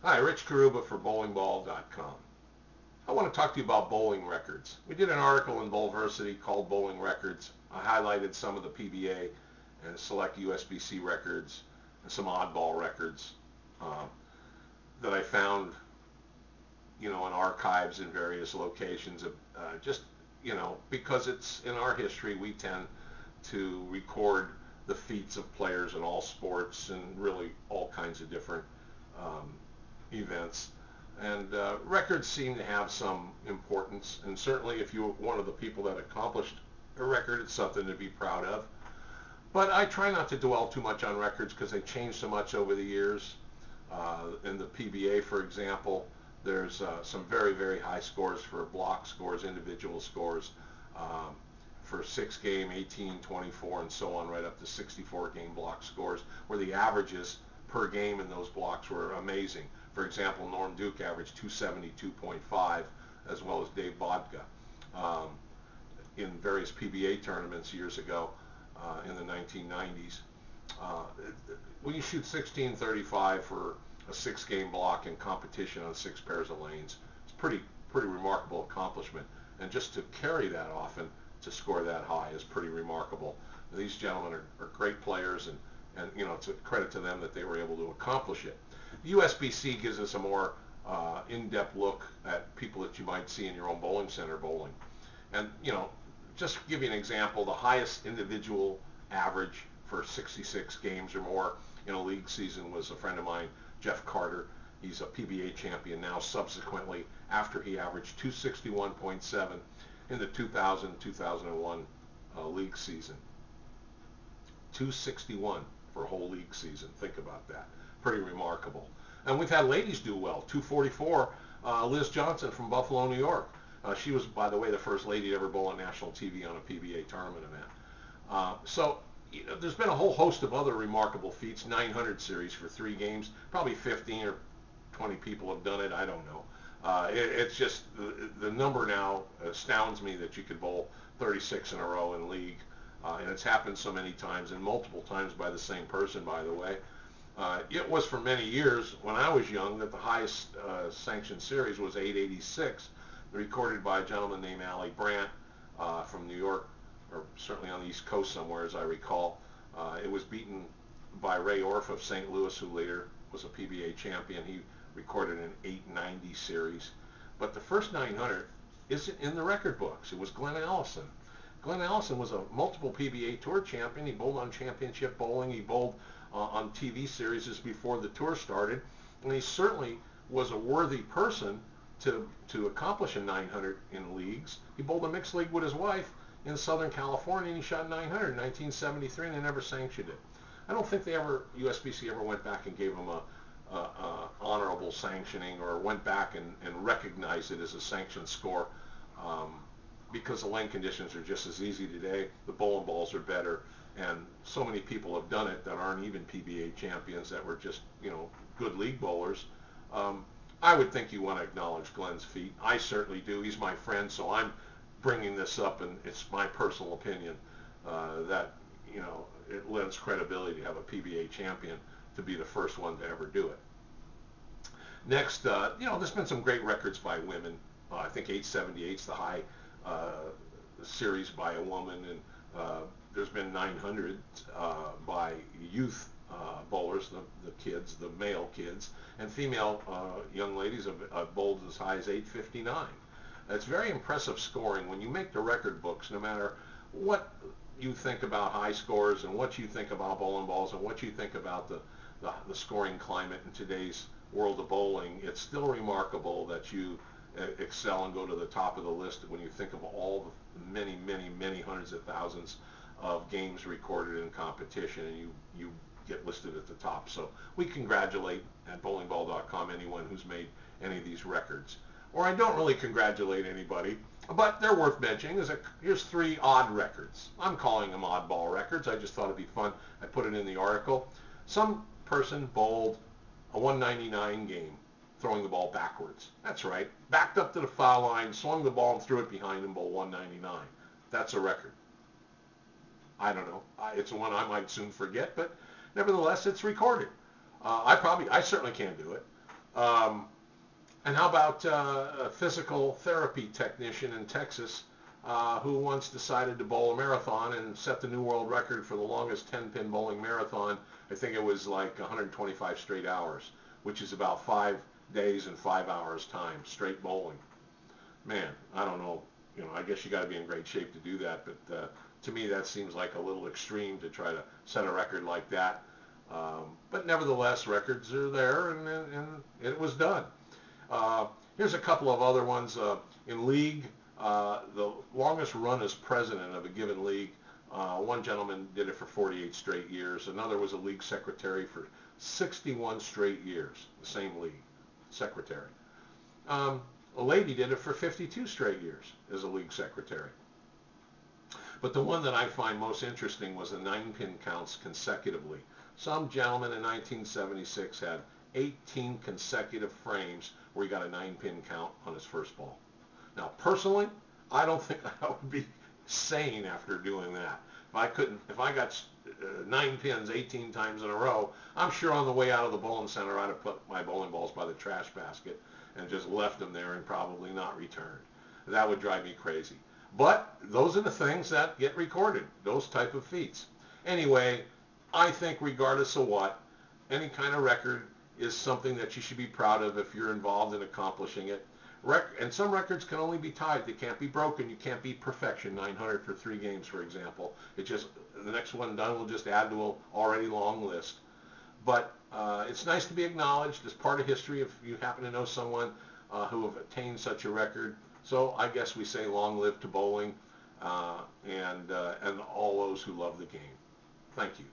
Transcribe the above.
Hi, Rich Carrubba for bowlingball.com. I want to talk to you about bowling records. We did an article in Bowlversity called Bowling Records. I highlighted some of the PBA and select USBC records and some oddball records that I found, in archives in various locations. Just, because it's in our history, we tend to record the feats of players in all sports and really all kinds of different events. And records seem to have some importance, and certainly if you're one of the people that accomplished a record, it's something to be proud of. But I try not to dwell too much on records because they change so much over the years. In the PBA, for example, there's some very, very high scores for block scores, individual scores, for 6-game, 18, 24, and so on, right up to 64-game block scores, where the averages per game in those blocks were amazing. For example, Norm Duke averaged 272.5, as well as Dave Bodka, in various PBA tournaments years ago in the 1990s. When you shoot 1635 for a 6-game block in competition on 6 pairs of lanes, it's pretty remarkable accomplishment. And just to carry that often, to score that high, is pretty remarkable. These gentlemen are great players, and it's a credit to them that they were able to accomplish it. The USBC gives us a more in-depth look at people that you might see in your own bowling center bowling. And, just to give you an example, the highest individual average for 66 games or more in a league season was a friend of mine, Jeff Carter. He's a PBA champion now, subsequently, after he averaged 261.7 in the 2000-2001 league season. 261 for a whole league season. Think about that. Pretty remarkable. And we've had ladies do well. 244, Liz Johnson from Buffalo, New York. She was, by the way, the first lady to ever bowl on national TV on a PBA tournament event. So there's been a whole host of other remarkable feats. 900 series for 3 games. Probably 15 or 20 people have done it. I don't know. It's just the number now astounds me that you could bowl 36 in a row in league. And it's happened so many times, and multiple times by the same person, by the way. It was for many years, when I was young, that the highest sanctioned series was 886, recorded by a gentleman named Allie Brandt from New York, or certainly on the East Coast somewhere, as I recall. It was beaten by Ray Orff of St. Louis, who later was a PBA champion. He recorded an 890 series. But the first 900 isn't in the record books. It was Glenn Allison. Glenn Allison was a multiple PBA Tour champion. He bowled on Championship Bowling. He bowled on TV series before the tour started. And he certainly was a worthy person to accomplish a 900 in leagues. He bowled a mixed league with his wife in Southern California, and he shot 900 in 1973, and they never sanctioned it. I don't think USBC ever went back and gave him a honorable sanctioning, or went back and recognized it as a sanctioned score, because the lane conditions are just as easy today. The bowling balls are better, and so many people have done it that aren't even PBA champions, that were just good league bowlers. I would think you want to acknowledge Glenn's feat. I certainly do. He's my friend, so I'm bringing this up, and it's my personal opinion that it lends credibility to have a PBA champion to be the first one to ever do it. Next, there's been some great records by women. I think 878's the high series by a woman, and there's been 900 by youth bowlers, the kids, the male kids, and female young ladies have bowled as high as 859. It's very impressive scoring when you make the record books, no matter what you think about high scores and what you think about bowling balls and what you think about the scoring climate in today's world of bowling. It's still remarkable that you excel and go to the top of the list when you think of all the many, many, many hundreds of thousands of games recorded in competition, and you get listed at the top. So we congratulate at bowlingball.com anyone who's made any of these records. Or I don't really congratulate anybody, but they're worth mentioning. Here's 3 odd records. I'm calling them oddball records. I just thought it'd be fun. I put it in the article. Some person bowled a 199 game throwing the ball backwards. That's right. Backed up to the foul line, swung the ball and threw it behind him, bowled 199. That's a record. I don't know. It's one I might soon forget, but nevertheless, it's recorded. I certainly can't do it. And how about a physical therapy technician in Texas who once decided to bowl a marathon and set the new world record for the longest 10-pin bowling marathon. I think it was like 125 straight hours, which is about 5 days and 5 hours time straight bowling. Man, I don't know. I guess you got to be in great shape to do that, but to me that seems like a little extreme to try to set a record like that. But nevertheless, records are there, and it was done. Here's a couple of other ones. In league, the longest run as president of a given league, one gentleman did it for 48 straight years. Another was a league secretary for 61 straight years, the same league secretary. A lady did it for 52 straight years as a league secretary. But the one that I find most interesting was the 9-pin counts consecutively. Some gentleman in 1976 had 18 consecutive frames where he got a 9-pin count on his first ball. Now, personally, I don't think I would be sane after doing that. If I got 9 pins 18 times in a row, I'm sure on the way out of the bowling center I'd have put my bowling balls by the trash basket and just left them there and probably not returned. That would drive me crazy. But those are the things that get recorded, those type of feats. Anyway, I think regardless of what, any kind of record is something that you should be proud of if you're involved in accomplishing it. And some records can only be tied. They can't be broken. You can't beat perfection. 900 for 3 games, for example. The next one done will just add to an already long list. But it's nice to be acknowledged as part of history if you happen to know someone who have attained such a record. So I guess we say long live to bowling and all those who love the game. Thank you.